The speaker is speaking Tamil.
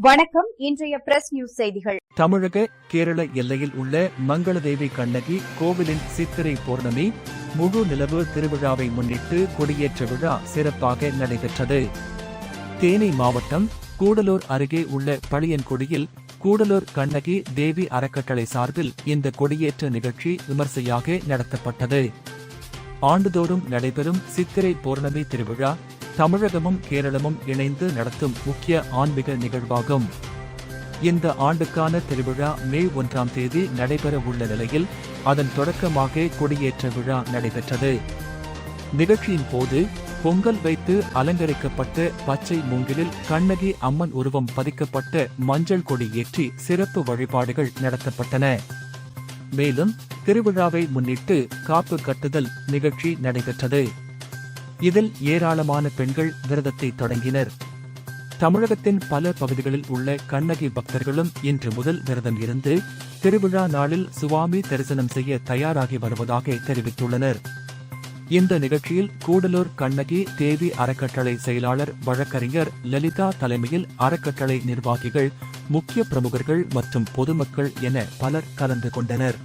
வணக்கம். இன்றைய பிரஸ் நியூஸ் செய்திகள். தமிழக கேரள எல்லையில் உள்ள மங்களதேவி கண்ணகி கோவிலின் சித்திரை பௌர்ணமி முழு நிலவு திருவிழாவை முன்னிட்டு கொடியேற்ற விழா சிறப்பாக நடைபெற்றது. தேனி மாவட்டம் கூடலூர் அருகே உள்ள பழியன்குடியில் கூடலூர் கண்ணகி தேவி அறக்கட்டளை சார்பில் இந்த கொடியேற்ற நிகழ்ச்சி விமர்சையாக நடத்தப்பட்டது. ஆண்டுதோறும் நடைபெறும் சித்திரை பௌர்ணமி திருவிழா தமிழகமும் கேரளமும் இணைந்து நடத்தும் முக்கிய ஆன்மீக நிகழ்வாகும். இந்த ஆண்டுக்கான திருவிழா மே 1ஆம் தேதி நடைபெற உள்ள நிலையில் அதன் தொடக்கமாக கொடியேற்ற விழா நடைபெற்றது. நிகழ்ச்சியின் போது பொங்கல் வைத்து அலங்கரிக்கப்பட்ட பச்சை மூங்கிலில் கண்ணகி அம்மன் உருவம் பதிக்கப்பட்ட மஞ்சள் கொடி ஏற்றி சிறப்பு வழிபாடுகள் நடத்தப்பட்டன. மேலும் திருவிழாவை முன்னிட்டு காப்பு கட்டுதல் நிகழ்ச்சி நடைபெற்றது. இதில் ஏராளமான பெண்கள் விரதத்தை தொடங்கினர். தமிழகத்தின் பல பகுதிகளில் உள்ள கண்ணகி பக்தர்களும் இன்று முதல் விரதம் இருந்து திருவிழா நாளில் சுவாமி தரிசனம் செய்ய தயாராகி வருவதாக தெரிவித்துள்ளனர். இந்த நிகழ்ச்சியில் கூடலூர் கண்ணகி தேவி அறக்கட்டளை செயலாளர் வழக்கறிஞர் லலிதா தலைமையில் அறக்கட்டளை நிர்வாகிகள், முக்கிய பிரமுகர்கள் மற்றும் பொதுமக்கள் என பலர் கலந்து கொண்டனர்.